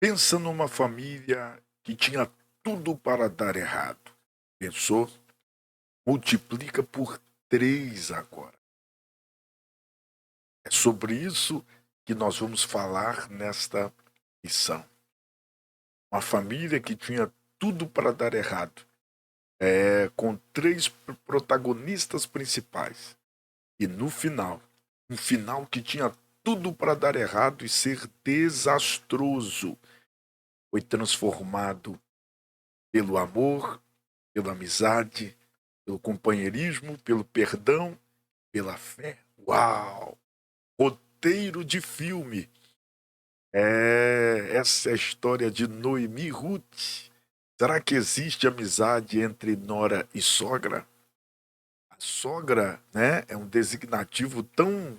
Pensa numa família que tinha tudo para dar errado. Pensou? Multiplica por 3 agora. É sobre isso que nós vamos falar nesta lição. Uma família que tinha tudo para dar errado, com 3 protagonistas principais. E no final, um final que tinha tudo para dar errado e ser desastroso, foi transformado pelo amor, pela amizade, pelo companheirismo, pelo perdão, pela fé. Uau! Roteiro de filme. Essa é a história de Noemi e Ruth. Será que existe amizade entre nora e sogra? A sogra, né, é um designativo tão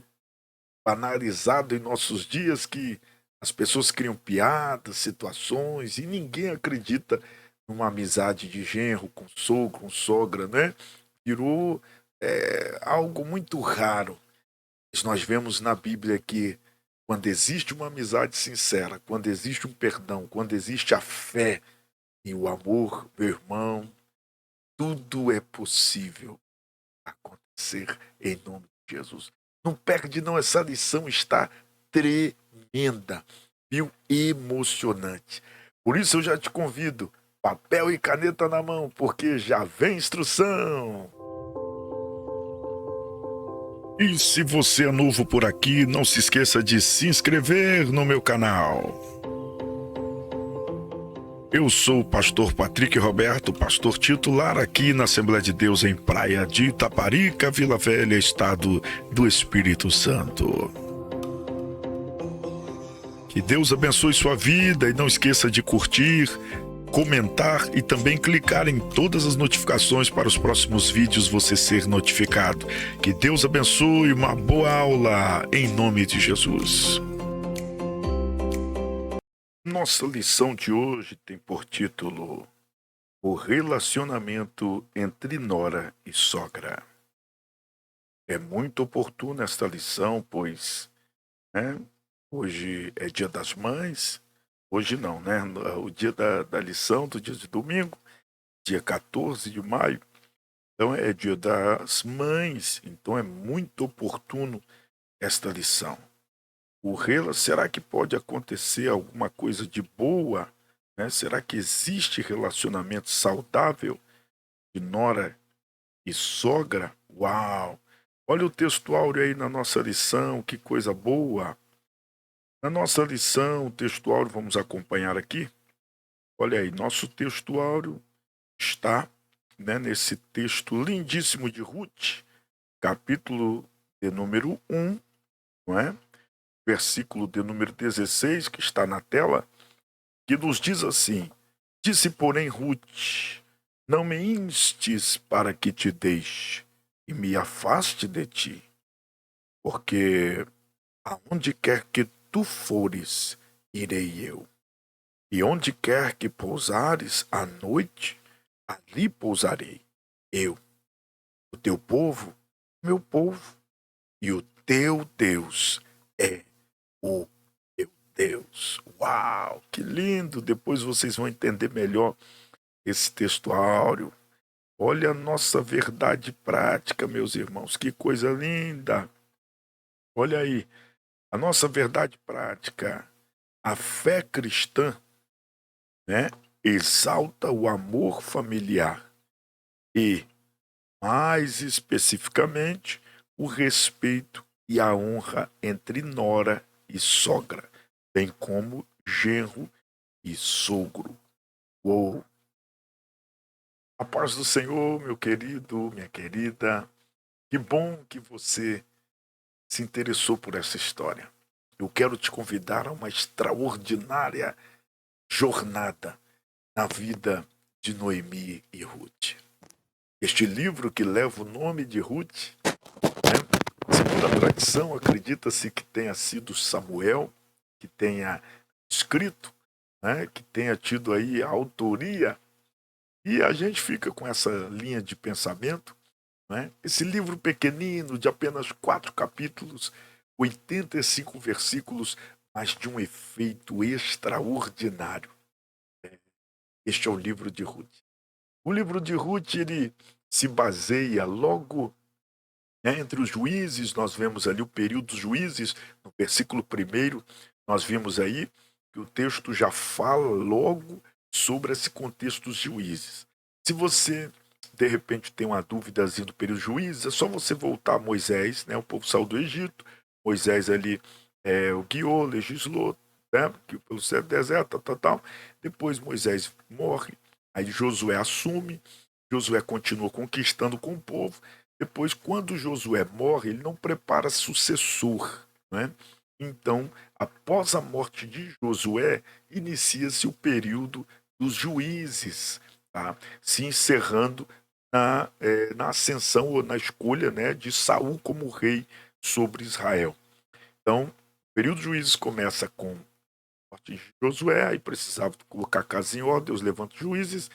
banalizado em nossos dias que as pessoas criam piadas, situações e ninguém acredita numa amizade de genro com sogro, com sogra, né? Virou algo muito raro. Mas nós vemos na Bíblia que quando existe uma amizade sincera, quando existe um perdão, quando existe a fé e o amor, meu irmão, tudo é possível acontecer em nome de Jesus. Não perde não, essa lição está tremenda, viu? Emocionante. Por isso eu já te convido, papel e caneta na mão, porque já vem instrução. E se você é novo por aqui, não se esqueça de se inscrever no meu canal. Eu sou o pastor Patrick Roberto, pastor titular aqui na Assembleia de Deus em Praia de Itaparica, Vila Velha, estado do Espírito Santo. Que Deus abençoe sua vida e não esqueça de curtir, comentar e também clicar em todas as notificações para os próximos vídeos você ser notificado. Que Deus abençoe, uma boa aula em nome de Jesus. Nossa lição de hoje tem por título O relacionamento entre nora e sogra. É muito oportuna esta lição, pois, né, hoje é dia das mães, hoje não, né? O dia da lição, do dia de domingo, dia 14 de maio, então é dia das mães, então é muito oportuno esta lição. Será que pode acontecer alguma coisa de boa, né? Será que existe relacionamento saudável de nora e sogra? Uau! Olha o textuário aí na nossa lição, que coisa boa! Na nossa lição, o textuário, vamos acompanhar aqui. Olha aí, nosso textuário está, né, nesse texto lindíssimo de Ruth, capítulo de número 1, não é? Versículo de número 16, que está na tela, que nos diz assim: Disse, porém, Ruth: Não me instes para que te deixe e me afaste de ti, porque aonde quer que tu fores, irei eu. E onde quer que pousares à noite, ali pousarei. Eu, o teu povo, meu povo, e o teu Deus é o meu Deus. Uau, que lindo! Depois vocês vão entender melhor esse textuário. Olha a nossa verdade prática, meus irmãos, que coisa linda! Olha aí, a nossa verdade prática. A fé cristã, né, exalta o amor familiar e, mais especificamente, o respeito e a honra entre nora e sogra, bem como genro e sogro. Uou! A paz do Senhor, meu querido, minha querida, que bom que você se interessou por essa história. Eu quero te convidar a uma extraordinária jornada na vida de Noemi e Ruth. Este livro que leva o nome de Ruth, né, segundo a tradição, acredita-se que tenha sido Samuel que tenha escrito, né, que tenha tido aí a autoria, e a gente fica com essa linha de pensamento, né? Esse livro pequenino de apenas 4 capítulos, 85 versículos, mas de um efeito extraordinário. Este é o livro de Ruth. O livro de Ruth, ele se baseia logo, né, entre os juízes. Nós vemos ali o período dos juízes, no versículo 1, nós vimos aí que o texto já fala logo sobre esse contexto dos juízes. Se você, de repente, tem uma dúvida do período dos juízes, é só você voltar a Moisés, né, o povo saiu do Egito, Moisés ali o guiou, legislou, né, que pelo deserto, tal. Depois Moisés morre, aí Josué assume, Josué continua conquistando com o povo. Depois, quando Josué morre, ele não prepara sucessor, né? Então, após a morte de Josué, inicia-se o período dos juízes, tá? Se encerrando na ascensão ou na escolha, né, de Saul como rei sobre Israel. Então, o período dos juízes começa com a morte de Josué, aí precisava colocar a casa em ordem, Deus levanta os juízes,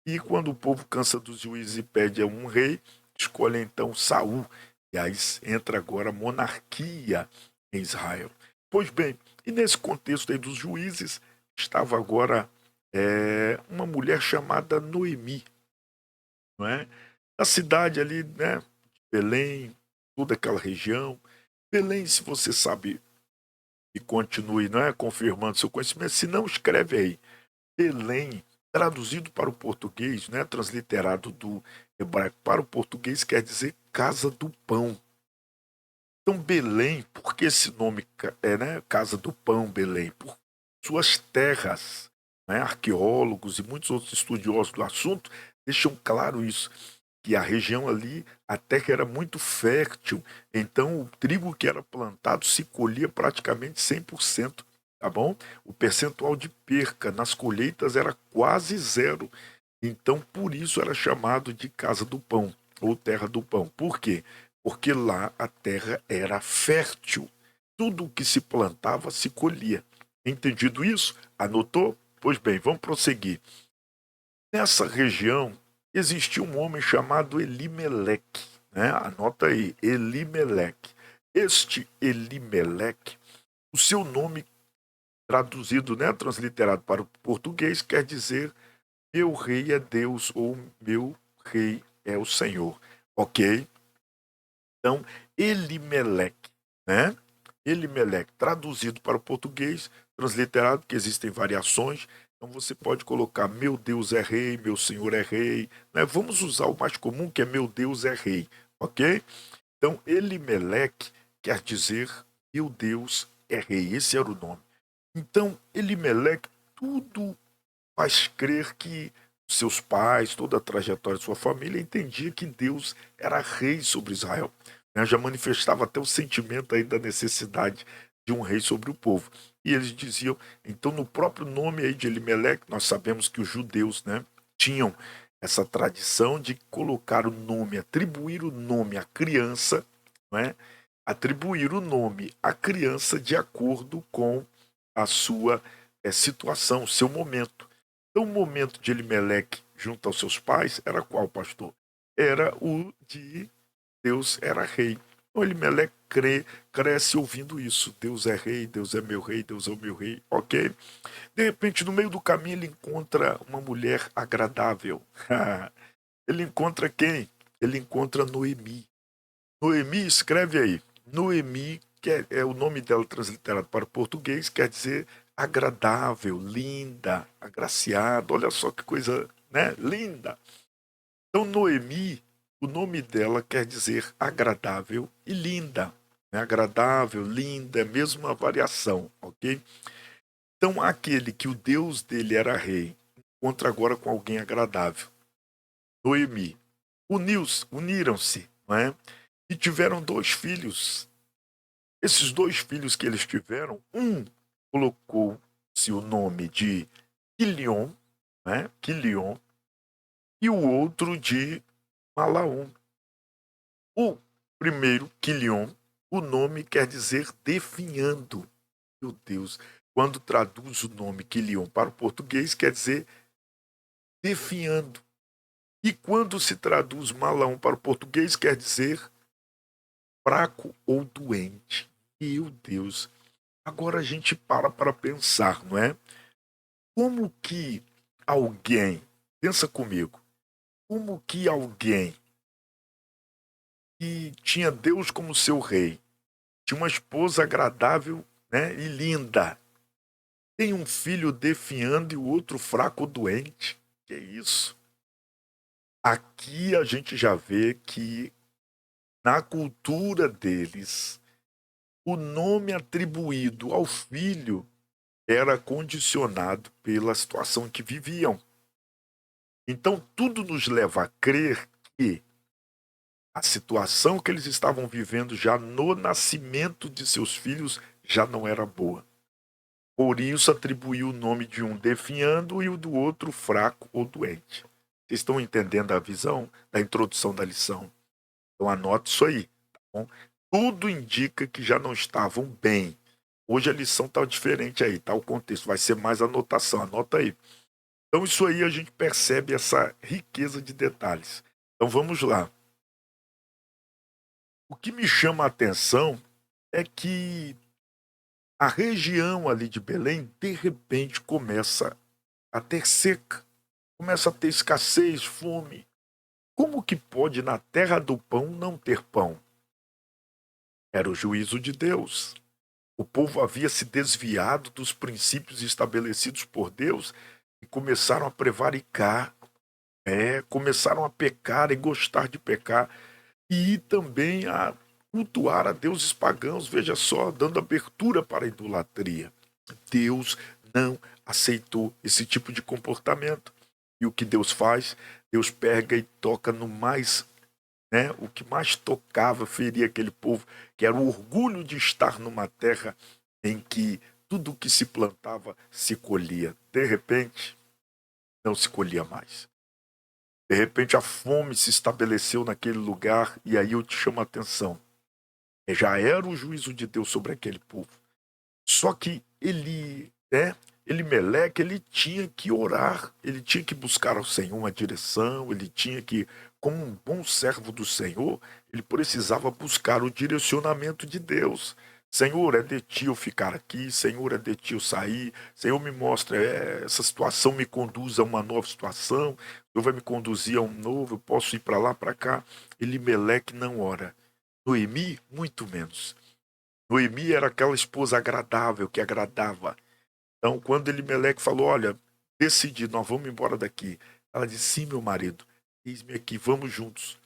e quando o povo cansa dos juízes e pede a um rei, escolhe então Saul, e aí entra agora a monarquia em Israel. Pois bem, e nesse contexto aí dos juízes, estava agora uma mulher chamada Noemi, não é? A cidade ali, né, Belém, toda aquela região. Belém, se você sabe e continue, não é, confirmando seu conhecimento, se não, escreve aí. Belém, traduzido para o português, né, transliterado do hebraico para o português, quer dizer casa do pão. Então, Belém, por que esse nome né, Casa do Pão, Belém? Por suas terras, né, arqueólogos e muitos outros estudiosos do assunto deixam claro isso, que a região ali, a terra era muito fértil, então o trigo que era plantado se colhia praticamente 100%, tá bom? O percentual de perca nas colheitas era quase zero, então por isso era chamado de Casa do Pão, ou Terra do Pão. Por quê? Porque lá a terra era fértil. Tudo o que se plantava se colhia. Entendido isso? Anotou? Pois bem, vamos prosseguir. Nessa região existia um homem chamado Elimeleque, né? Anota aí, Elimeleque. Este Elimeleque, o seu nome traduzido, né, transliterado para o português, quer dizer meu rei é Deus ou meu rei é o Senhor, ok? Então, Elimeleque, né? Elimeleque, traduzido para o português, transliterado, que existem variações. Então você pode colocar meu Deus é rei, meu Senhor é rei, né? Vamos usar o mais comum, que é meu Deus é rei, ok? Então, Elimeleque quer dizer meu Deus é rei, esse era o nome. Então, Elimeleque, tudo faz crer que seus pais, toda a trajetória de sua família, entendia que Deus era rei sobre Israel, né? Já manifestava até o sentimento aí da necessidade de um rei sobre o povo. E eles diziam, então no próprio nome aí de Elimeleque, nós sabemos que os judeus, né, tinham essa tradição de colocar o nome, atribuir o nome à criança, né, atribuir o nome à criança de acordo com a sua situação, o seu momento. Então, o momento de Elimeleque junto aos seus pais era qual, pastor? Era o de Deus era rei. Então, Elimeleque cresce ouvindo isso. Deus é rei, Deus é meu rei, Deus é o meu rei, ok? De repente, no meio do caminho, ele encontra uma mulher agradável. Ele encontra quem? Ele encontra Noemi. Noemi, escreve aí. Noemi, que é o nome dela transliterado para o português, quer dizer agradável, linda, agraciada. Olha só que coisa, né? Linda. Então, Noemi, o nome dela quer dizer agradável e linda. Né? Agradável, linda, é mesmo uma variação, ok? Então, aquele que o Deus dele era rei, encontra agora com alguém agradável. Noemi. Uniram-se, não é? E tiveram 2 filhos. Esses 2 filhos que eles tiveram, um colocou-se o nome de Quilion, né? Quilion, e o outro de Malaom. O primeiro, Quilion, o nome quer dizer definhando. Meu Deus, quando traduz o nome Quilion para o português, quer dizer definhando. E quando se traduz Malaom para o português, quer dizer fraco ou doente. Meu Deus. Agora a gente para pensar, não é? Como que alguém, pensa comigo, como que alguém que tinha Deus como seu rei, tinha uma esposa agradável, né, e linda, tem um filho definhando e o outro fraco ou doente? Que isso? Aqui a gente já vê que na cultura deles, o nome atribuído ao filho era condicionado pela situação que viviam. Então, tudo nos leva a crer que a situação que eles estavam vivendo já no nascimento de seus filhos já não era boa. Por isso, atribuiu o nome de um definhando e o do outro fraco ou doente. Vocês estão entendendo a visão da introdução da lição? Então, anote isso aí. Tá bom? Tudo indica que já não estavam bem. Hoje a lição está diferente aí, tá? O contexto vai ser mais anotação, anota aí. Então, isso aí a gente percebe essa riqueza de detalhes. Então, vamos lá. O que me chama a atenção é que a região ali de Belém, de repente, começa a ter seca, começa a ter escassez, fome. Como que pode na terra do pão não ter pão? Era o juízo de Deus. O povo havia se desviado dos princípios estabelecidos por Deus e começaram a prevaricar, começaram a pecar e gostar de pecar. E também a cultuar a deuses pagãos, veja só, dando abertura para a idolatria. Deus não aceitou esse tipo de comportamento. E o que Deus faz? Deus pega e toca no mais, né, o que mais tocava, feria aquele povo, que era o orgulho de estar numa terra em que tudo o que se plantava se colhia. De repente, não se colhia mais. De repente a fome se estabeleceu naquele lugar e aí eu te chamo a atenção. Já era o juízo de Deus sobre aquele povo. Só que Meleque, ele tinha que orar, ele tinha que buscar ao Senhor uma direção, ele tinha que, como um bom servo do Senhor, ele precisava buscar o direcionamento de Deus. Senhor, é de ti eu ficar aqui, Senhor, é de ti eu sair, Senhor, me mostra, essa situação me conduz a uma nova situação, Deus vai me conduzir a um novo, eu posso ir para lá, para cá. Meleque não ora. Noemi, muito menos. Noemi era aquela esposa agradável, que agradava. Então, quando Elimeleque falou, olha, decidi, nós vamos embora daqui. Ela disse, sim, meu marido, eis-me aqui, vamos juntos.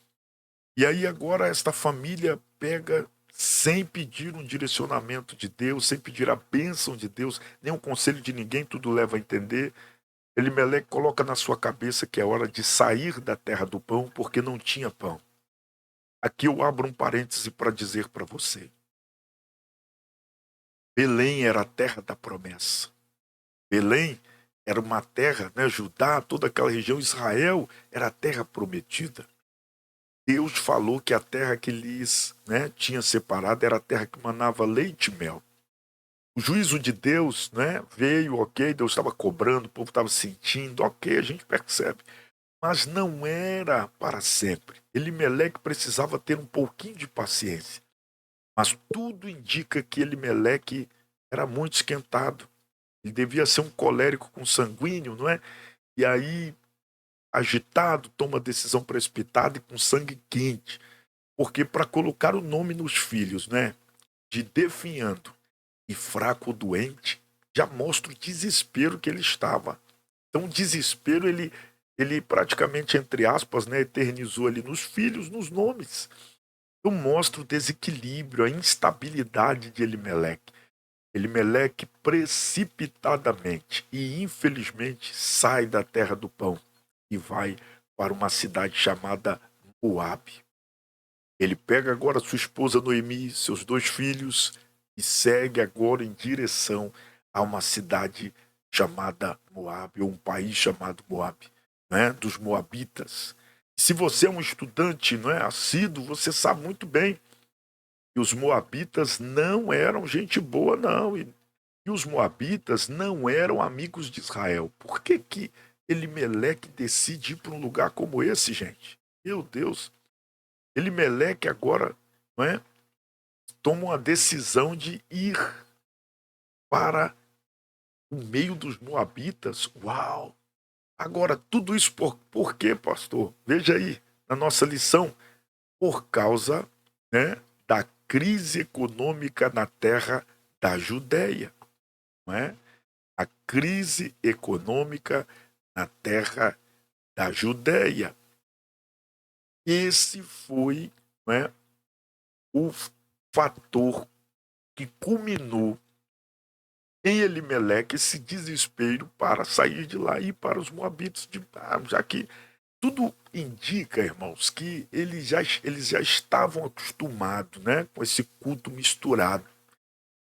E aí agora esta família pega, sem pedir um direcionamento de Deus, sem pedir a bênção de Deus, nem um conselho de ninguém, tudo leva a entender. Elimeleque coloca na sua cabeça que é hora de sair da terra do pão, porque não tinha pão. Aqui eu abro um parêntese para dizer para você. Belém era a terra da promessa. Belém era uma terra, né, Judá, toda aquela região, Israel era a terra prometida. Deus falou que a terra que lhes, né, tinha separado era a terra que manava leite e mel. O juízo de Deus, né, veio, ok, Deus estava cobrando, o povo estava sentindo, ok, a gente percebe. Mas não era para sempre. Elimeleque precisava ter um pouquinho de paciência. Mas tudo indica que Elimeleque era muito esquentado. Ele devia ser um colérico com sanguíneo, não é? E aí, agitado, toma decisão precipitada e com sangue quente. Porque para colocar o nome nos filhos, né? De definhando e fraco ou doente, já mostra o desespero que ele estava. Então, o desespero, ele praticamente, entre aspas, né, eternizou ali nos filhos, nos nomes. Então, mostra o desequilíbrio, a instabilidade de Elimeleque. Elimeleque precipitadamente e infelizmente sai da terra do pão e vai para uma cidade chamada Moabe. Ele pega agora sua esposa Noemi, seus dois filhos e segue agora em direção a uma cidade chamada Moabe, ou um país chamado Moabe, né, dos moabitas. Se você é um estudante, não é, assíduo, você sabe muito bem que os moabitas não eram gente boa, não. E os moabitas não eram amigos de Israel. Por que que Elimeleque decide ir para um lugar como esse, gente? Meu Deus. Elimeleque agora, não é, toma uma decisão de ir. para o meio dos moabitas. Uau! Agora, tudo isso por quê, pastor? Veja aí, na nossa lição, por causa, né, da crise econômica na terra da Judéia, não é? A crise econômica na terra da Judéia. Esse foi, né, o fator que culminou em Elimeleque esse desespero para sair de lá e ir para os Moabitas, já que tudo indica, irmãos, que eles já estavam acostumados, né, com esse culto misturado,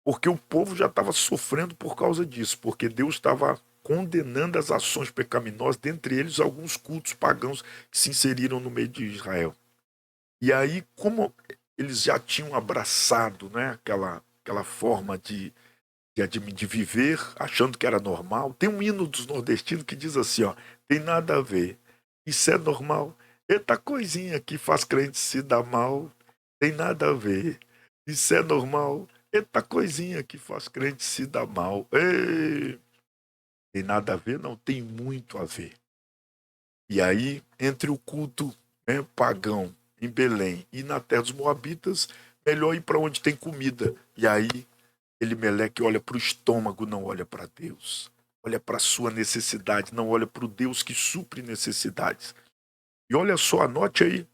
porque o povo já estava sofrendo por causa disso, porque Deus estava condenando as ações pecaminosas, dentre eles alguns cultos pagãos que se inseriram no meio de Israel. E aí, como eles já tinham abraçado, né, aquela forma de viver, achando que era normal. Tem um hino dos nordestinos que diz assim, ó, tem nada a ver, isso é normal. Eita coisinha que faz crente se dar mal, tem nada a ver, isso é normal. Eita coisinha que faz crente se dar mal. Ei, tem nada a ver? Não, tem muito a ver. E aí, entre o culto, né, pagão em Belém e na terra dos Moabitas, melhor ir para onde tem comida. E aí Elimeleque olha para o estômago, não olha para Deus. Olha para a sua necessidade, não olha para o Deus que supre necessidades. E olha só, anote aí,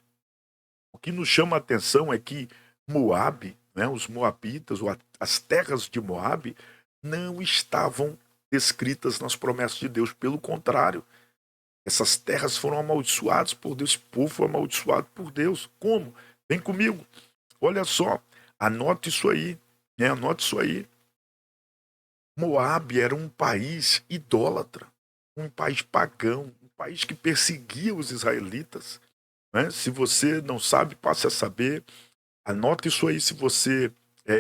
o que nos chama a atenção é que Moabe, né, os Moabitas, ou as terras de Moabe, não estavam descritas nas promessas de Deus. Pelo contrário, essas terras foram amaldiçoadas por Deus, esse povo foi amaldiçoado por Deus. Como? Vem comigo. Olha só, anote isso aí, né? Anote isso aí. Moabe era um país idólatra, um país pagão, um país que perseguia os israelitas, né? Se você não sabe, passe a saber. Anota isso aí se você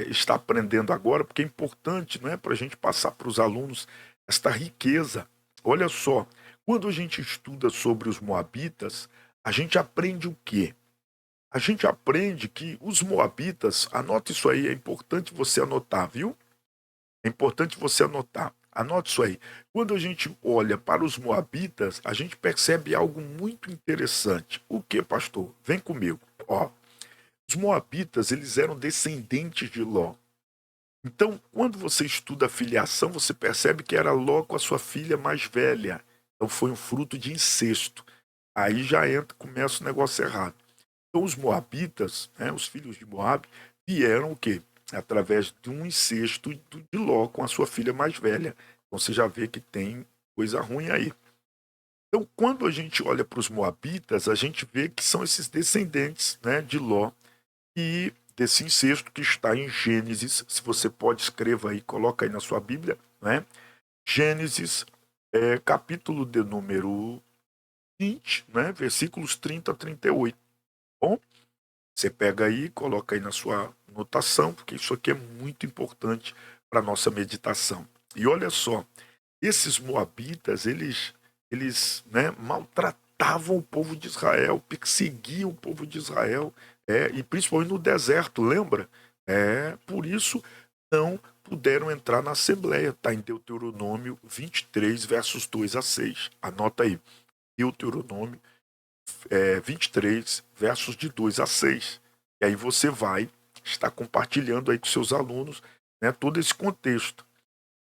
está aprendendo agora, porque é importante, não é, para a gente passar para os alunos esta riqueza. Olha só, quando a gente estuda sobre os moabitas, a gente aprende o quê? A gente aprende que os moabitas, anota isso aí, é importante você anotar, viu? É importante você anotar. Anote isso aí. Quando a gente olha para os moabitas, a gente percebe algo muito interessante. O que, pastor? Vem comigo. Ó, os moabitas, eles eram descendentes de Ló. Então, quando você estuda a filiação, você percebe que era Ló com a sua filha mais velha. Então, foi um fruto de incesto. Aí já entra, começa o negócio errado. Então, os moabitas, né, os filhos de Moabe, vieram o quê? Através de um incesto de Ló com a sua filha mais velha. Então, você já vê que tem coisa ruim aí. Então, quando a gente olha para os moabitas, a gente vê que são esses descendentes, né, de Ló e desse incesto que está em Gênesis. Se você pode, escreva aí, coloca aí na sua Bíblia, né? Gênesis, capítulo de número 20, né? Versículos 30 a 38. Bom, você pega aí, coloca aí na sua anotação, porque isso aqui é muito importante para a nossa meditação. E olha só, esses moabitas, eles, né, maltratavam o povo de Israel, perseguiam o povo de Israel, e principalmente no deserto, lembra? Por isso não puderam entrar na Assembleia. Está em Deuteronômio 23, versos 2 a 6. Anota aí, Deuteronômio 23, versos de 2 a 6. E aí você vai estar compartilhando aí com seus alunos, né, todo esse contexto.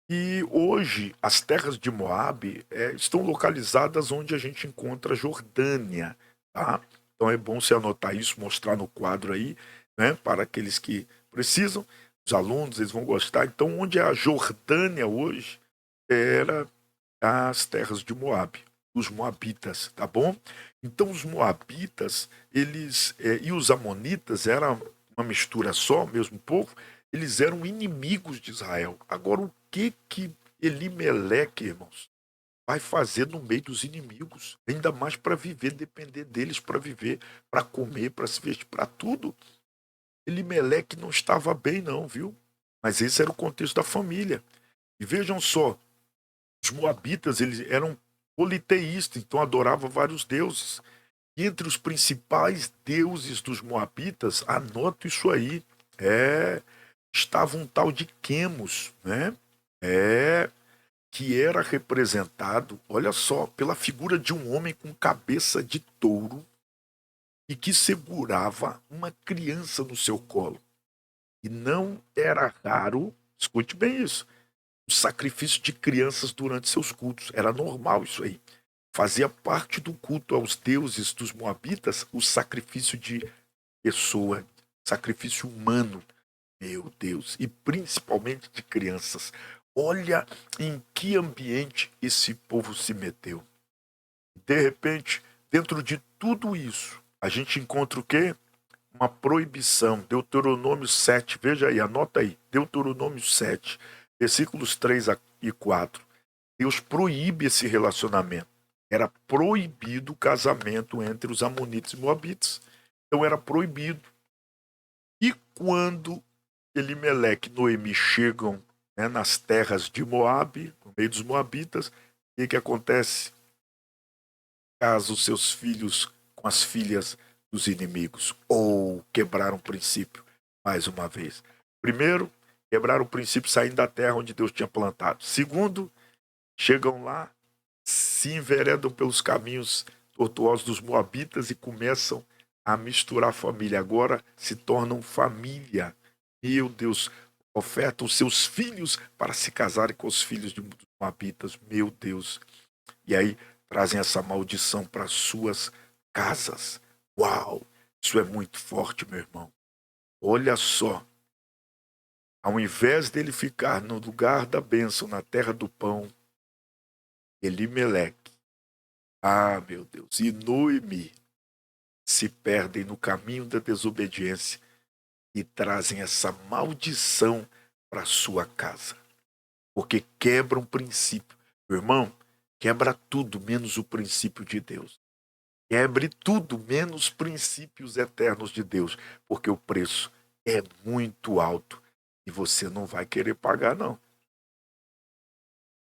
E hoje as terras de Moabe estão localizadas onde a gente encontra a Jordânia, tá? Então é bom você anotar isso, mostrar no quadro aí, né, para aqueles que precisam, os alunos, eles vão gostar. Então, onde é a Jordânia hoje era as terras de Moabe, os moabitas, tá bom? Então os moabitas, eles e os amonitas eram uma mistura só, o mesmo povo, eles eram inimigos de Israel. Agora o que Elimeleque, irmãos, vai fazer no meio dos inimigos? Ainda mais para viver, depender deles para viver, para comer, para se vestir, para tudo. Elimeleque não estava bem não, viu? Mas esse era o contexto da família. E vejam só, os moabitas, eles eram politeístas, então adoravam vários deuses. E entre os principais deuses dos moabitas, anota isso aí, estava um tal de Quemos, né? é que era representado, olha só, pela figura de um homem com cabeça de touro e que segurava uma criança no seu colo. E não era raro, escute bem isso, o sacrifício de crianças durante seus cultos. Era normal isso aí. Fazia parte do culto aos deuses dos Moabitas o sacrifício de pessoa, sacrifício humano. Meu Deus, e principalmente de crianças. Olha em que ambiente esse povo se meteu. De repente, dentro de tudo isso, a gente encontra o quê? Uma proibição. Deuteronômio 7, veja aí, anota aí. Deuteronômio 7, versículos 3 e 4. Deus proíbe esse relacionamento. Era proibido o casamento entre os amonitas e moabitas. Então era proibido. E quando Elimeleque e Noemi chegam, né, nas terras de Moabe, no meio dos moabitas, o que acontece? Casa os seus filhos com as filhas dos inimigos, ou quebraram o princípio, mais uma vez. Primeiro, quebraram o princípio saindo da terra onde Deus tinha plantado. Segundo, chegam lá, se enveredam pelos caminhos tortuosos dos moabitas e começam a misturar a família. Agora se tornam família. Meu Deus, ofertam seus filhos para se casarem com os filhos dos moabitas. Meu Deus. E aí trazem essa maldição para suas casas. Uau! Isso é muito forte, meu irmão. Olha só. Ao invés dele ficar no lugar da bênção, na terra do pão, Elimeleque, meu Deus, e Noemi se perdem no caminho da desobediência e trazem essa maldição para sua casa. Porque quebram o princípio. Meu irmão, quebra tudo menos o princípio de Deus. Quebre tudo menos princípios eternos de Deus, porque o preço é muito alto e você não vai querer pagar, não.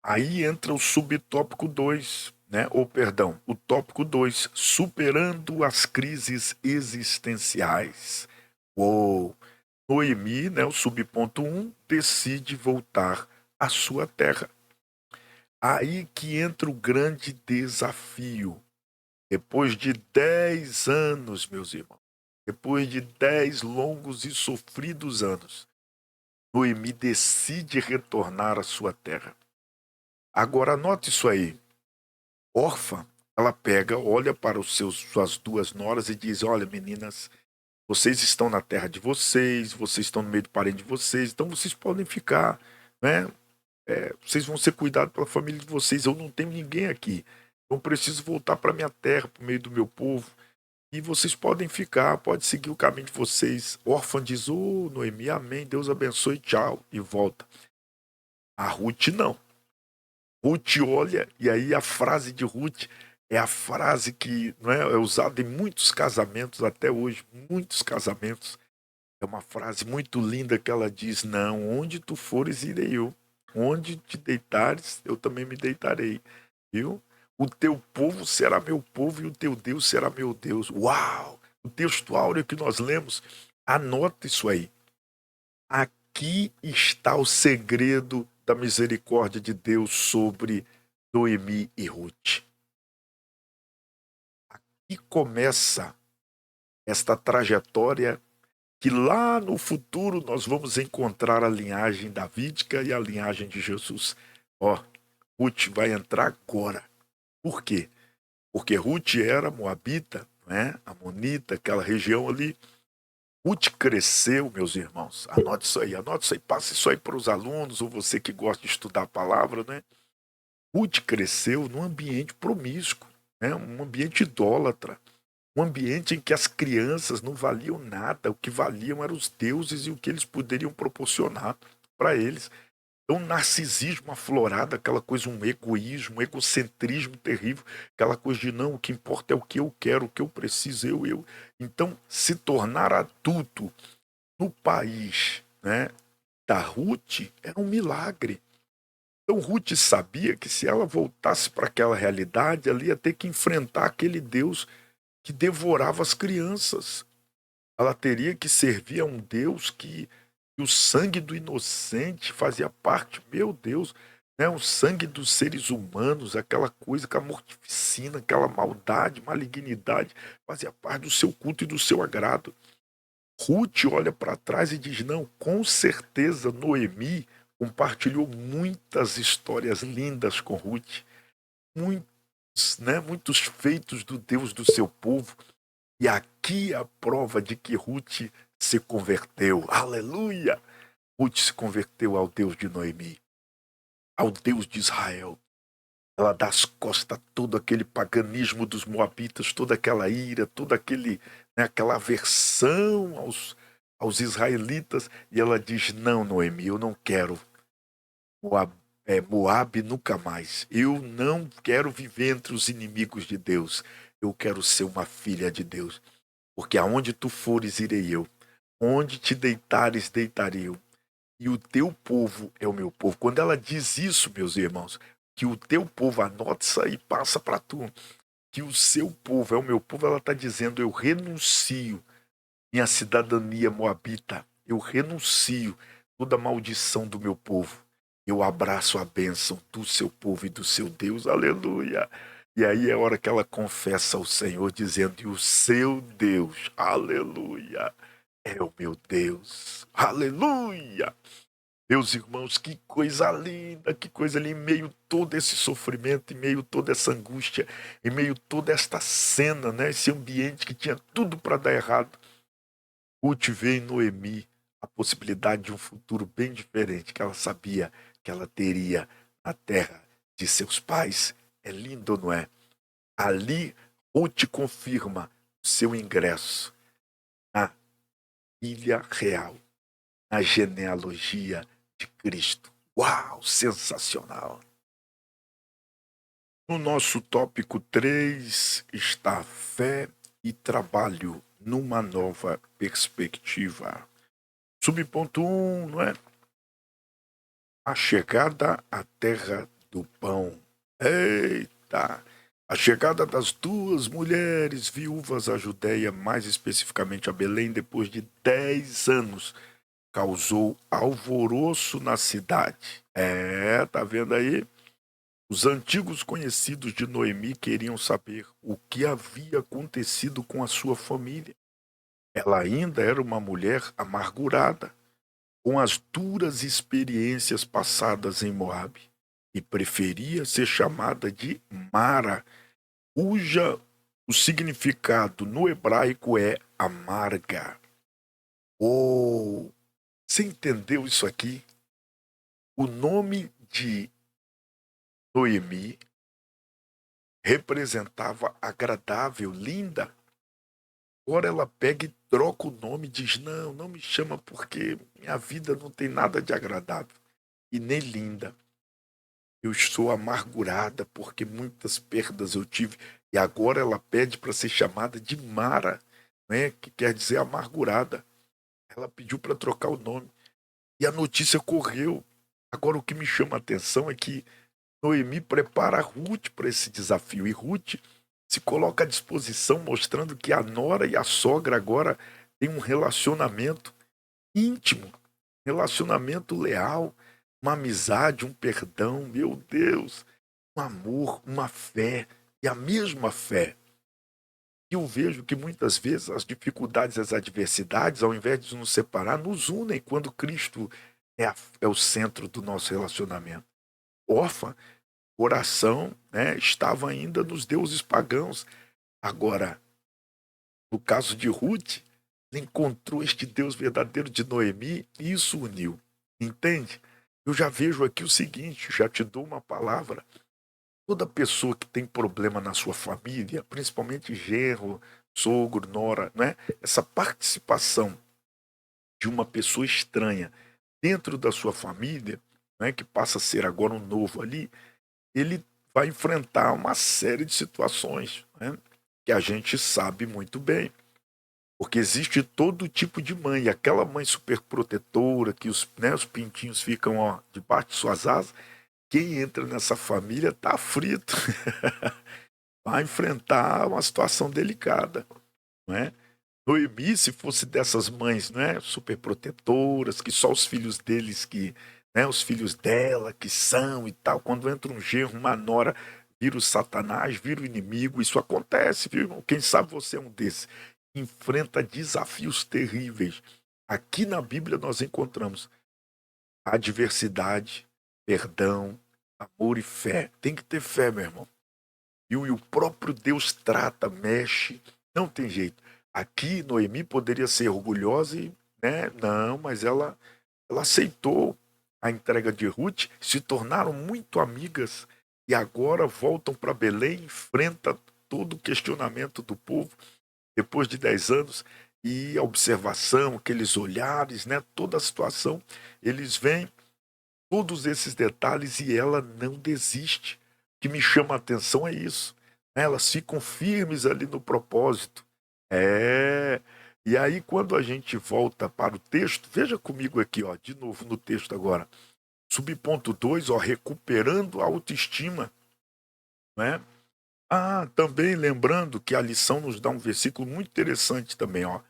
Aí entra o subtópico 2, né? Ou perdão, o tópico 2, superando as crises existenciais. Uou! Noemi, né, o subponto 1, decide voltar à sua terra. Aí que entra o grande desafio. Depois de 10 anos, meus irmãos, depois de 10 longos e sofridos anos, Noemi decide retornar à sua terra. Agora, anote isso aí. Órfã, ela pega, olha para suas duas noras e diz: olha, meninas, vocês estão na terra de vocês, vocês estão no meio do parente de vocês, então vocês podem ficar, né? Vocês vão ser cuidados pela família de vocês. Eu não tenho ninguém aqui. Eu preciso voltar para minha terra, para o meio do meu povo. E vocês podem ficar, pode seguir o caminho de vocês. Órfã diz: ô, Noemi, amém, Deus abençoe, tchau, e volta. A Ruth não. Ruth olha, e aí a frase de Ruth é a frase que, não é usada em muitos casamentos até hoje, muitos casamentos. É uma frase muito linda que ela diz: não, onde tu fores, irei eu. Onde te deitares, eu também me deitarei. Viu? O teu povo será meu povo e o teu Deus será meu Deus. Uau! O texto áureo que nós lemos, anota isso aí. Aqui está o segredo da misericórdia de Deus sobre Noemi e Ruth. Aqui começa esta trajetória que lá no futuro nós vamos encontrar a linhagem davídica e a linhagem de Jesus. Ó, Ruth vai entrar agora. Por quê? Porque Ruth era moabita, né? Amonita, aquela região ali. Ruth cresceu, meus irmãos. Anote isso aí, passe isso aí para os alunos, ou você que gosta de estudar a palavra, né? Ruth cresceu num ambiente promíscuo, né? Um ambiente idólatra, um ambiente em que as crianças não valiam nada, o que valiam eram os deuses e o que eles poderiam proporcionar para eles. Então, um narcisismo aflorado, aquela coisa, um egoísmo, um egocentrismo terrível, aquela coisa de não, o que importa é o que eu quero, o que eu preciso, eu. Então, se tornar adulto no país, né, da Ruth era um milagre. Então, Ruth sabia que se ela voltasse para aquela realidade, ela ia ter que enfrentar aquele Deus que devorava as crianças. Ela teria que servir a um Deus que E o sangue do inocente fazia parte, meu Deus, né, o sangue dos seres humanos, aquela coisa, aquela mortificina, aquela maldade, malignidade, fazia parte do seu culto e do seu agrado. Ruth olha para trás e diz: não, com certeza Noemi compartilhou muitas histórias lindas com Ruth, muitos, né, muitos feitos do Deus do seu povo. E aqui a prova de que Ruth se converteu. Aleluia! Ruth se converteu ao Deus de Noemi, ao Deus de Israel. Ela dá as costas a todo aquele paganismo dos moabitas, toda aquela ira, toda né, aquela aversão aos israelitas, e ela diz: não, Noemi, eu não quero Moab, Moab nunca mais. Eu não quero viver entre os inimigos de Deus. Eu quero ser uma filha de Deus. Porque aonde tu fores, irei eu. Onde te deitares, deitarei eu. E o teu povo é o meu povo. Quando ela diz isso, meus irmãos, que o teu povo, anota isso aí, passa para tu, que o seu povo é o meu povo, ela está dizendo: eu renuncio minha cidadania moabita, eu renuncio toda a maldição do meu povo, eu abraço a bênção do seu povo e do seu Deus, aleluia. E aí é a hora que ela confessa ao Senhor, dizendo: e o seu Deus, aleluia, é o meu Deus, aleluia. Meus irmãos, que coisa linda, que coisa ali, em meio a todo esse sofrimento, em meio a toda essa angústia, em meio a toda esta cena, né, esse ambiente que tinha tudo para dar errado. Ruth vê em Noemi a possibilidade de um futuro bem diferente, que ela sabia que ela teria na terra de seus pais. É lindo, não é? Ali, Ruth confirma o seu ingresso na ilha real, na genealogia de Cristo. Uau, sensacional! No nosso tópico 3 está fé e trabalho numa nova perspectiva. Subponto 1, não é? A chegada à terra do pão. Eita! A chegada das duas mulheres viúvas à Judéia, mais especificamente a Belém, depois de 10 anos, causou alvoroço na cidade. Tá vendo aí? Os antigos conhecidos de Noemi queriam saber o que havia acontecido com a sua família. Ela ainda era uma mulher amargurada, com as duras experiências passadas em Moabe, e preferia ser chamada de Mara, cuja o significado no hebraico é amarga. Oh, você entendeu isso aqui? O nome de Noemi representava agradável, linda. Agora ela pega e troca o nome e diz: não, não me chama porque minha vida não tem nada de agradável e nem linda. Eu estou amargurada porque muitas perdas eu tive. E agora ela pede para ser chamada de Mara, né, que quer dizer amargurada. Ela pediu para trocar o nome. E a notícia correu. Agora o que me chama a atenção é que Noemi prepara Ruth para esse desafio. E Ruth se coloca à disposição, mostrando que a nora e a sogra agora têm um relacionamento íntimo, relacionamento leal, uma amizade, um perdão, meu Deus, um amor, uma fé, e a mesma fé. E eu vejo que muitas vezes as dificuldades, as adversidades, ao invés de nos separar, nos unem quando Cristo é o centro do nosso relacionamento. Órfã, coração, né, estava ainda nos deuses pagãos. Agora, no caso de Ruth, ela encontrou este Deus verdadeiro de Noemi e isso uniu. Entende? Eu já vejo aqui o seguinte, já te dou uma palavra. Toda pessoa que tem problema na sua família, principalmente genro, sogro, nora, né? Essa participação de uma pessoa estranha dentro da sua família, né, que passa a ser agora um novo ali, ele vai enfrentar uma série de situações, né, que a gente sabe muito bem. Porque existe todo tipo de mãe. Aquela mãe super protetora, que os pintinhos ficam ó, debaixo de suas asas. Quem entra nessa família tá frito. Vai enfrentar uma situação delicada. Não é? Noemi, se fosse dessas mães, né, super protetoras, que só os filhos deles que, né, os filhos dela que são e tal, quando entra um genro, uma nora, vira o satanás, vira o inimigo, isso acontece, viu, irmão? Quem sabe você é um desses. Enfrenta desafios terríveis. Aqui na Bíblia nós encontramos adversidade, perdão, amor e fé. Tem que ter fé, meu irmão. E o próprio Deus trata, mexe, não tem jeito. Aqui, Noemi poderia ser orgulhosa e, né, não, mas ela aceitou a entrega de Ruth, se tornaram muito amigas e agora voltam para Belém, enfrenta todo o questionamento do povo depois de 10 anos e a observação, aqueles olhares, né, toda a situação, eles veem todos esses detalhes e ela não desiste. O que me chama a atenção é isso, né, elas ficam firmes ali no propósito. É. E aí, quando a gente volta para o texto, veja comigo aqui, ó, de novo no texto agora. Subponto 2, ó, recuperando a autoestima, né? Ah, também lembrando que a lição nos dá um versículo muito interessante também, ó.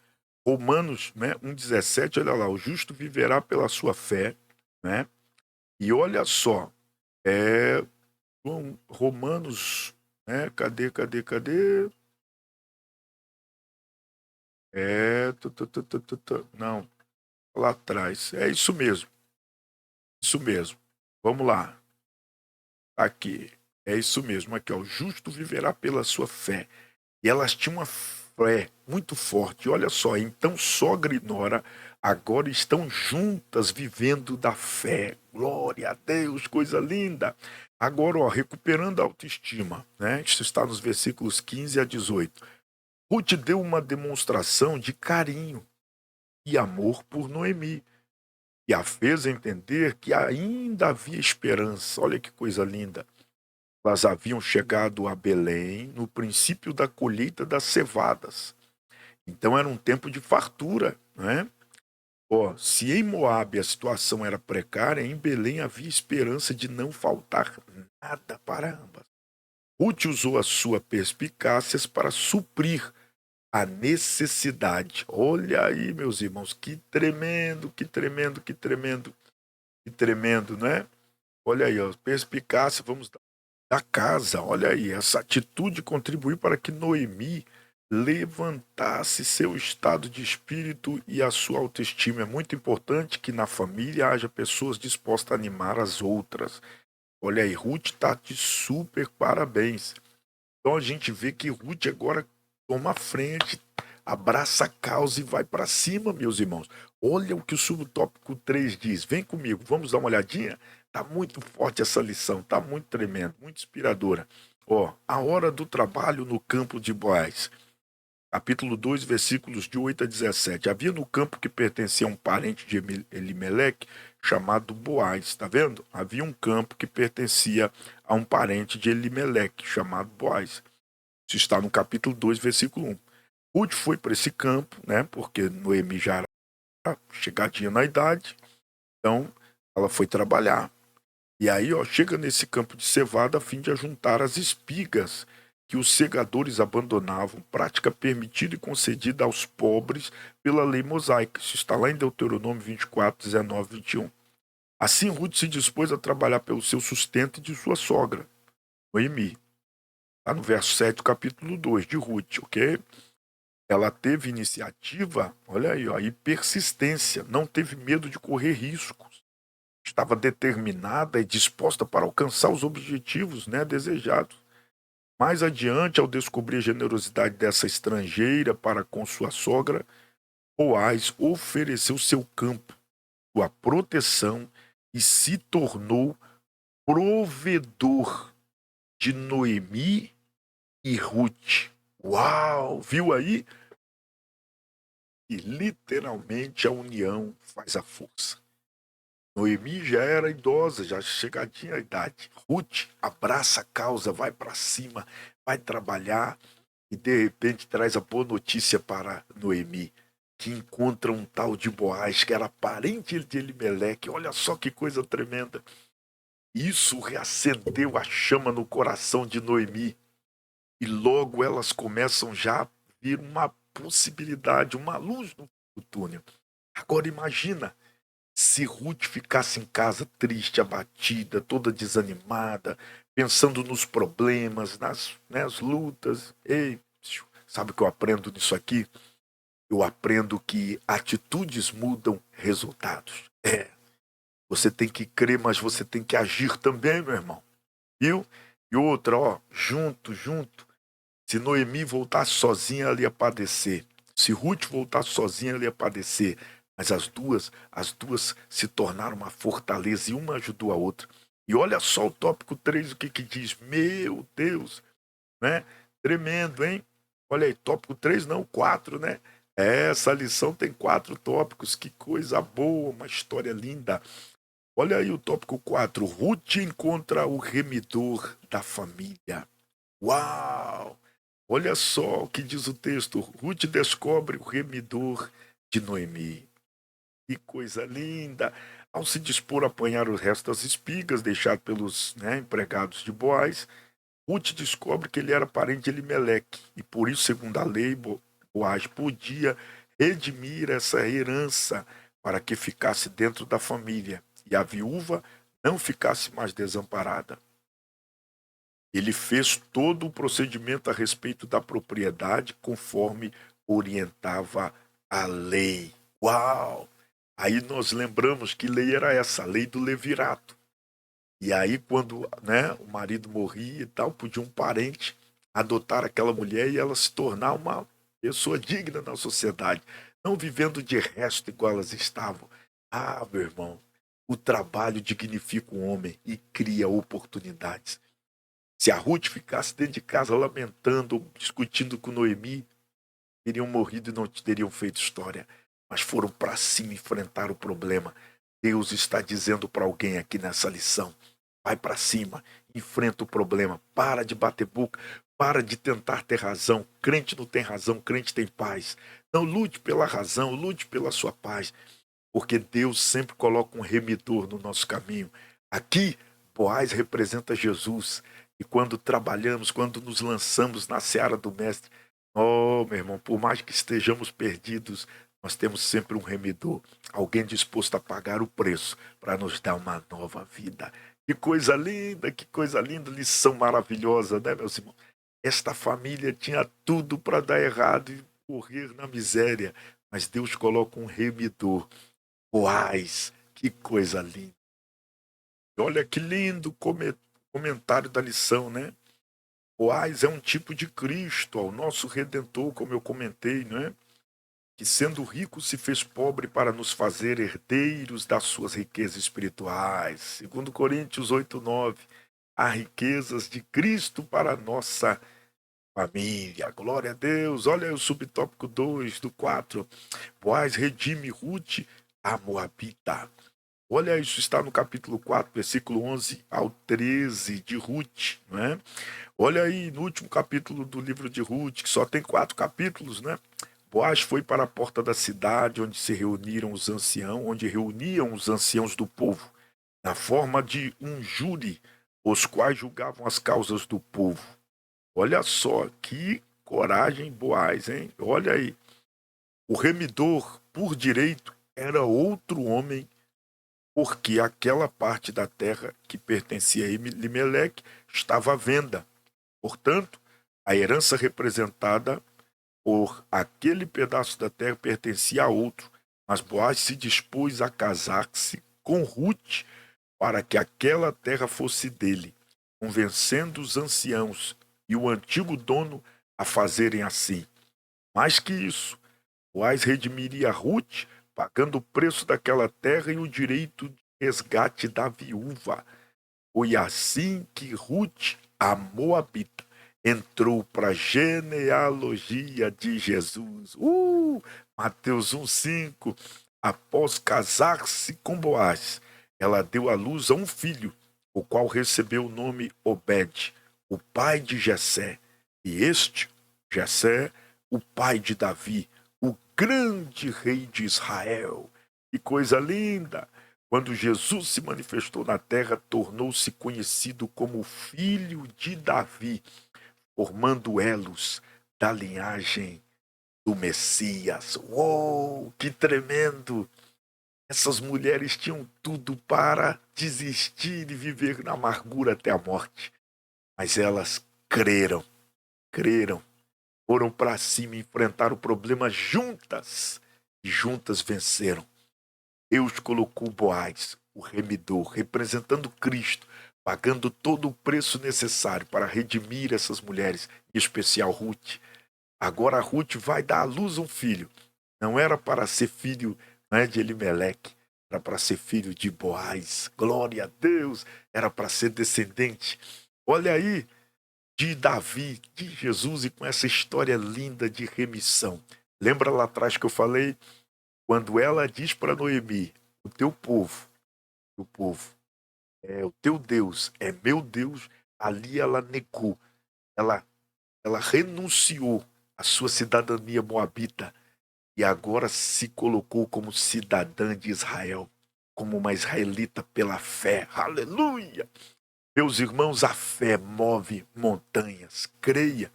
Romanos, né, 1,17, olha lá, o justo viverá pela sua fé, né? E olha só, é, Romanos, né, cadê? Não, lá atrás, é isso mesmo. Vamos lá, aqui, é isso mesmo, aqui, ó, o justo viverá pela sua fé. E elas tinham uma fé muito forte. Olha só, então sogra e nora agora estão juntas vivendo da fé. Glória a Deus, coisa linda. Agora, ó, recuperando a autoestima, né? Isso está nos versículos 15 a 18. Ruth deu uma demonstração de carinho e amor por Noemi e a fez entender que ainda havia esperança. Olha que coisa linda. Elas haviam chegado a Belém no princípio da colheita das cevadas. Então era um tempo de fartura, né? Ó, se em Moabe a situação era precária, em Belém havia esperança de não faltar nada para ambas. Ruth usou a sua perspicácia para suprir a necessidade. Olha aí, meus irmãos, que tremendo, que tremendo, que tremendo, que tremendo, né? Olha aí, ó, perspicácia, vamos da casa. Olha aí, essa atitude contribuiu para que Noemi levantasse seu estado de espírito e a sua autoestima. É muito importante que na família haja pessoas dispostas a animar as outras. Olha aí, Ruth está de super parabéns. Então a gente vê que Ruth agora toma a frente, abraça a causa e vai para cima, meus irmãos. Olha o que o subtópico 3 diz. Vem comigo, vamos dar uma olhadinha? Tá muito forte essa lição, tá muito tremendo, muito inspiradora. Ó, a hora do trabalho no campo de Boaz. Capítulo 2, versículos de 8 a 17. Havia no campo que pertencia a um parente de Elimeleque, chamado Boaz, tá vendo? Havia um campo que pertencia a um parente de Elimeleque, chamado Boaz. Isso está no capítulo 2, versículo 1. Ruth foi para esse campo, né? Porque Noemi já era chegadinha na idade, então ela foi trabalhar. E aí, ó, chega nesse campo de cevada a fim de ajuntar as espigas que os segadores abandonavam, prática permitida e concedida aos pobres pela lei mosaica. Isso está lá em Deuteronômio 24, 19, 21. Assim, Ruth se dispôs a trabalhar pelo seu sustento e de sua sogra, Noemi. Está no verso 7 do capítulo 2 de Ruth, ok? Ela teve iniciativa, olha aí, ó, e persistência, não teve medo de correr riscos. Estava determinada e disposta para alcançar os objetivos, né, desejados. Mais adiante, ao descobrir a generosidade dessa estrangeira para com sua sogra, Boaz ofereceu seu campo, sua proteção e se tornou provedor de Noemi e Ruth. Uau! Viu aí? E literalmente a união faz a força. Noemi já era idosa, já chegadinha à idade. Ruth abraça a causa, vai para cima, vai trabalhar e de repente traz a boa notícia para Noemi, que encontra um tal de Boaz, que era parente de Elimeleque. Olha só que coisa tremenda. Isso reacendeu a chama no coração de Noemi. E logo elas começam já a vir uma possibilidade, uma luz no túnel. Agora imagina se Ruth ficasse em casa triste, abatida, toda desanimada, pensando nos problemas, nas lutas. Ei, sabe o que eu aprendo nisso aqui? Eu aprendo que atitudes mudam resultados. Você tem que crer, mas você tem que agir também, meu irmão. Viu? E outra, ó, junto. Se Noemi voltasse sozinha, ela ia padecer. Se Ruth voltasse sozinha, ela ia padecer. Mas as duas se tornaram uma fortaleza e uma ajudou a outra. E olha só o tópico 3 o que diz. Meu Deus, né? Tremendo, hein? Olha aí, tópico 3 não, 4, né? Essa lição tem 4 tópicos, que coisa boa, uma história linda. Olha aí o tópico 4. Ruth encontra o remidor da família. Uau! Olha só o que diz o texto. Ruth descobre o remidor de Noemi. Que coisa linda! Ao se dispor a apanhar o resto das espigas deixado pelos empregados de Boaz, Ruth descobre que ele era parente de Elimeleque. E por isso, segundo a lei, Boaz podia redimir essa herança para que ficasse dentro da família e a viúva não ficasse mais desamparada. Ele fez todo o procedimento a respeito da propriedade conforme orientava a lei. Uau! Aí nós lembramos que lei era essa, a lei do levirato. E aí quando o marido morria e tal, podia um parente adotar aquela mulher e ela se tornar uma pessoa digna na sociedade, não vivendo de resto igual elas estavam. Ah, meu irmão, o trabalho dignifica o homem e cria oportunidades. Se a Ruth ficasse dentro de casa lamentando, discutindo com Noemi, teriam morrido e não teriam feito história. Mas foram para cima enfrentar o problema. Deus está dizendo para alguém aqui nessa lição: vai para cima, enfrenta o problema, para de bater boca, para de tentar ter razão. Crente não tem razão, crente tem paz. Não lute pela razão, lute pela sua paz, porque Deus sempre coloca um remidor no nosso caminho. Aqui, Boaz representa Jesus. E quando trabalhamos, quando nos lançamos na seara do Mestre, oh, meu irmão, por mais que estejamos perdidos, nós temos sempre um remidor, alguém disposto a pagar o preço para nos dar uma nova vida. Que coisa linda, lição maravilhosa, né, meus irmãos? Esta família tinha tudo para dar errado e morrer na miséria, mas Deus coloca um remidor. Boaz, que coisa linda. Olha que lindo comentário da lição, né? Boaz é um tipo de Cristo, o nosso Redentor, como eu comentei, não é? Que sendo rico se fez pobre para nos fazer herdeiros das suas riquezas espirituais. Segundo Coríntios 8:9, há riquezas de Cristo para a nossa família. Glória a Deus. Olha aí o subtópico 2 do 4. Boaz redime Ruth, a Moabita. Olha, isso está no capítulo 4, versículo 11 ao 13 de Ruth, não é? Olha aí, no último capítulo do livro de Ruth, que só tem 4 capítulos, né? Boaz foi para a porta da cidade onde se reuniram os anciãos, onde reuniam os anciãos do povo, na forma de um júri, os quais julgavam as causas do povo. Olha só, que coragem, Boaz, hein? Olha aí, o remidor, por direito, era outro homem, porque aquela parte da terra que pertencia a Elimeleque estava à venda. Portanto, a herança representada por aquele pedaço da terra pertencia a outro, mas Boaz se dispôs a casar-se com Ruth para que aquela terra fosse dele, convencendo os anciãos e o antigo dono a fazerem assim. Mais que isso, Boaz redimiria Ruth, pagando o preço daquela terra e o direito de resgate da viúva. Foi assim que Ruth, a Moabita, entrou para a genealogia de Jesus. Mateus 1,5. Após casar-se com Boaz, ela deu à luz a um filho, o qual recebeu o nome Obed, o pai de Jessé. E este, Jessé, o pai de Davi, o grande rei de Israel. Que coisa linda! Quando Jesus se manifestou na terra, tornou-se conhecido como o Filho de Davi, formando elos da linhagem do Messias. Uou, que tremendo! Essas mulheres tinham tudo para desistir e viver na amargura até a morte. Mas elas creram, foram para cima e enfrentaram o problema juntas. E juntas venceram. Deus colocou Boaz, o remidor, representando Cristo, pagando todo o preço necessário para redimir essas mulheres, em especial Ruth. Agora Ruth vai dar à luz um filho. Não era para ser filho, né, de Elimeleque, era para ser filho de Boaz. Glória a Deus! Era para ser descendente. Olha aí, de Davi, de Jesus, e com essa história linda de remissão. Lembra lá atrás que eu falei? Quando ela diz para Noemi, o povo, é o teu Deus, é meu Deus, ali ela negou, ela, ela renunciou à sua cidadania moabita e agora se colocou como cidadã de Israel, como uma israelita pela fé. Aleluia! Meus irmãos, a fé move montanhas, creia.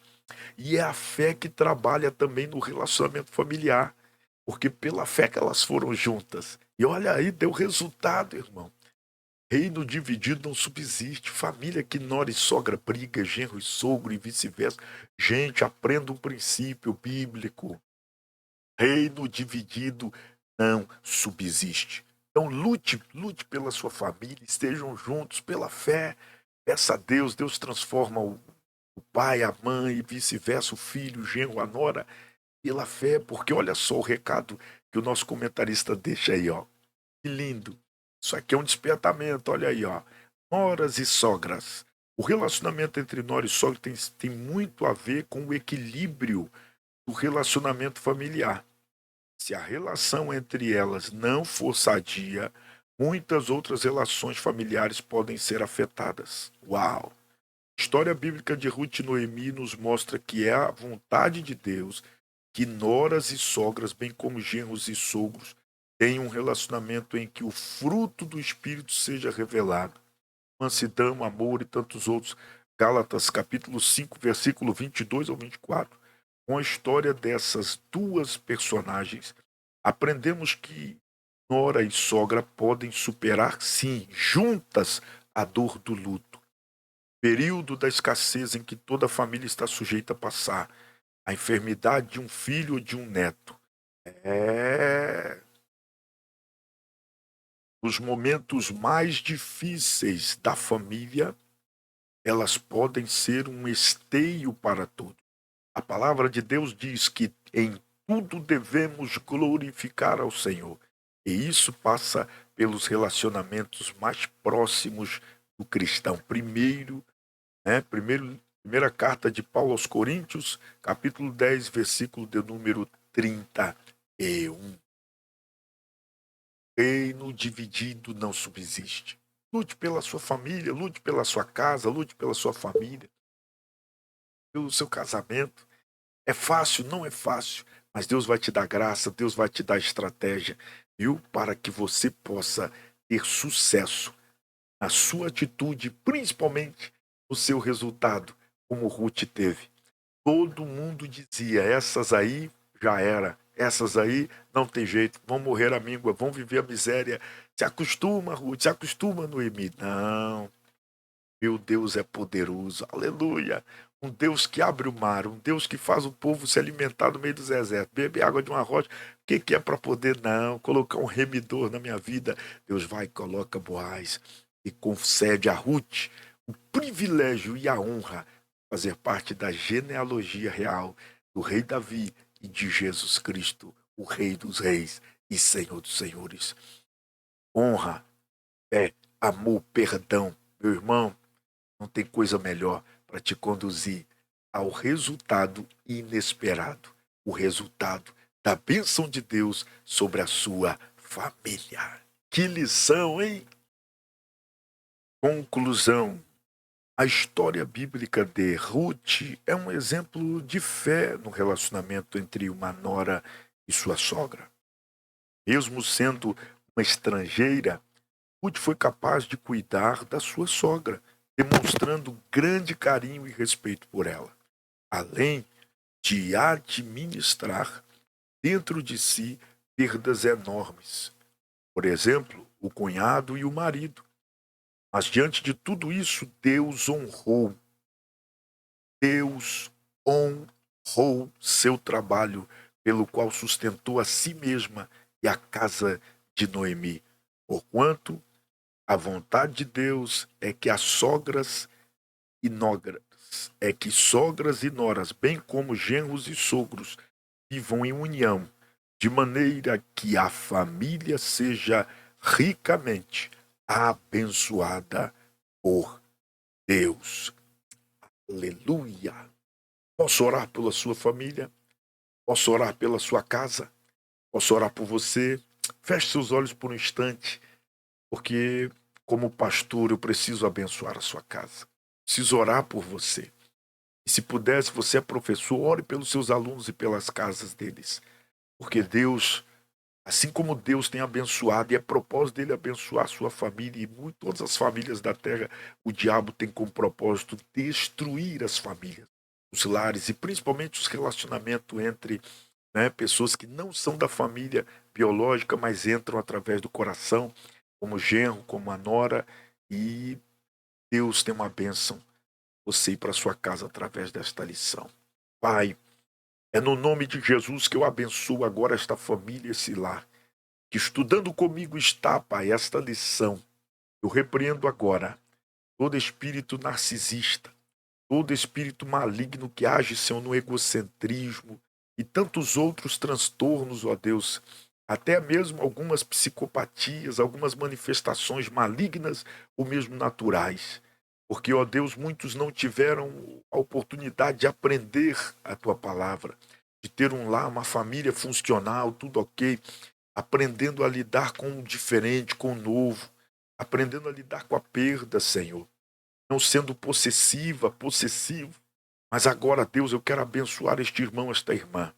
E é a fé que trabalha também no relacionamento familiar, porque pela fé que elas foram juntas. E olha aí, deu resultado, irmão. Reino dividido não subsiste. Família que nora e sogra briga, genro e sogro e vice-versa. Gente, aprenda um princípio bíblico. Reino dividido não subsiste. Então lute pela sua família, estejam juntos pela fé. Peça a Deus, Deus transforma o pai, a mãe e vice-versa, o filho, o genro, a nora, pela fé, porque olha só o recado que o nosso comentarista deixa aí, ó. Que lindo. Isso aqui é um despertamento, olha aí, ó. Noras e sogras. O relacionamento entre nora e sogra tem muito a ver com o equilíbrio do relacionamento familiar. Se a relação entre elas não for sadia, muitas outras relações familiares podem ser afetadas. Uau! A história bíblica de Ruth e Noemi nos mostra que é a vontade de Deus que noras e sogras, bem como genros e sogros, tenham um relacionamento em que o fruto do Espírito seja revelado. Mansidão, amor e tantos outros. Gálatas capítulo 5, versículo 22 ao 24. Com a história dessas duas personagens, aprendemos que nora e sogra podem superar, sim, juntas, a dor do luto. Período da escassez em que toda a família está sujeita a passar. A enfermidade de um filho ou de um neto. É. Os momentos mais difíceis da família, elas podem ser um esteio para todos. A palavra de Deus diz que em tudo devemos glorificar ao Senhor. E isso passa pelos relacionamentos mais próximos do cristão. Primeira carta de Paulo aos Coríntios, capítulo 10, versículo de número 31. Reino dividido não subsiste. Lute pela sua família, lute pela sua casa, lute pela sua família, pelo seu casamento. É fácil? Não é fácil, mas Deus vai te dar graça, Deus vai te dar estratégia, viu? Para que você possa ter sucesso na sua atitude, principalmente no seu resultado, como Ruth teve. Todo mundo dizia, essas aí já era, essas aí não tem jeito, vão morrer à míngua, vão viver a miséria. Se acostuma, Ruth, se acostuma, Noemi. Não, meu Deus é poderoso, aleluia. Um Deus que abre o mar, um Deus que faz o povo se alimentar no meio do deserto, beber água de uma rocha. O que é para poder, não, colocar um remidor na minha vida? Deus vai e coloca Boaz e concede a Ruth o privilégio e a honra de fazer parte da genealogia real do rei Davi e de Jesus Cristo, o Rei dos Reis e Senhor dos Senhores. Honra, fé, amor, perdão. Meu irmão, não tem coisa melhor para te conduzir ao resultado inesperado, o resultado da bênção de Deus sobre a sua família. Que lição, hein? Conclusão. A história bíblica de Ruth é um exemplo de fé no relacionamento entre uma nora e sua sogra. Mesmo sendo uma estrangeira, Ruth foi capaz de cuidar da sua sogra, demonstrando grande carinho e respeito por ela. Além de administrar dentro de si perdas enormes. Por exemplo, o cunhado e o marido. Mas diante de tudo isso, Deus honrou seu trabalho, pelo qual sustentou a si mesma e a casa de Noemi. Porquanto a vontade de Deus é que sogras e noras, bem como genros e sogros, vivam em união, de maneira que a família seja ricamente abençoada por Deus. Aleluia! Posso orar pela sua família? Posso orar pela sua casa? Posso orar por você? Feche seus olhos por um instante, porque, como pastor, eu preciso abençoar a sua casa. Preciso orar por você. E se pudesse, você é professor, ore pelos seus alunos e pelas casas deles. Porque Deus, assim como Deus tem abençoado, e é propósito dele abençoar a sua família e todas as famílias da terra, o diabo tem como propósito destruir as famílias, os lares e principalmente os relacionamentos entre, pessoas que não são da família biológica, mas entram através do coração, como genro, como a nora, e Deus tem uma bênção você ir para sua casa através desta lição. Pai, é no nome de Jesus que eu abençoo agora esta família, esse lar, que estudando comigo está, Pai, esta lição. Eu repreendo agora todo espírito narcisista, todo espírito maligno que age, Senhor, no egocentrismo e tantos outros transtornos, ó Deus, até mesmo algumas psicopatias, algumas manifestações malignas ou mesmo naturais. Porque, ó Deus, muitos não tiveram a oportunidade de aprender a tua palavra, de ter um lar, uma família funcional, tudo ok, aprendendo a lidar com o diferente, com o novo, aprendendo a lidar com a perda, Senhor, não sendo possessivo. Mas agora, Deus, eu quero abençoar este irmão, esta irmã,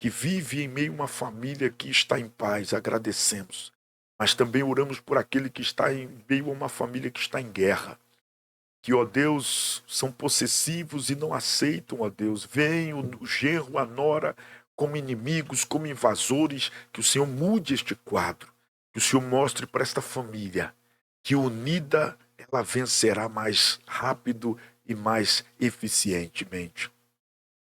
que vive em meio a uma família que está em paz, agradecemos. Mas também oramos por aquele que está em meio a uma família que está em guerra, que, ó Deus, são possessivos e não aceitam, ó Deus, vem o genro, a nora, como inimigos, como invasores, que o Senhor mude este quadro, que o Senhor mostre para esta família que unida ela vencerá mais rápido e mais eficientemente.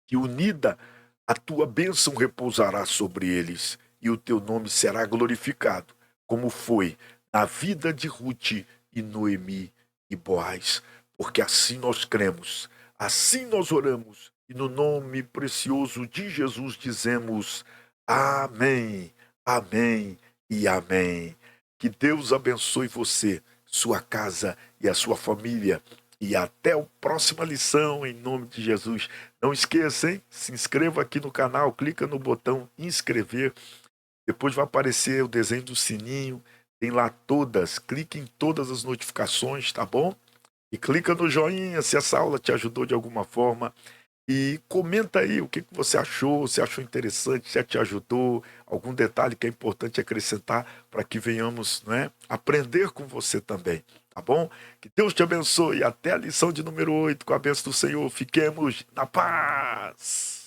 Que unida a tua bênção repousará sobre eles e o teu nome será glorificado, como foi na vida de Ruth e Noemi e Boaz, porque assim nós cremos, assim nós oramos e no nome precioso de Jesus dizemos amém, amém e amém. Que Deus abençoe você, sua casa e a sua família. E até a próxima lição, em nome de Jesus. Não esqueça, hein? Se inscreva aqui no canal, clica no botão inscrever. Depois vai aparecer o desenho do sininho. Tem lá todas. Clique em todas as notificações, tá bom? E clica no joinha se essa aula te ajudou de alguma forma. E comenta aí o que você achou, se achou interessante, se te ajudou, algum detalhe que é importante acrescentar para que venhamos, aprender com você também, tá bom? Que Deus te abençoe. Até a lição de número 8, com a bênção do Senhor. Fiquemos na paz.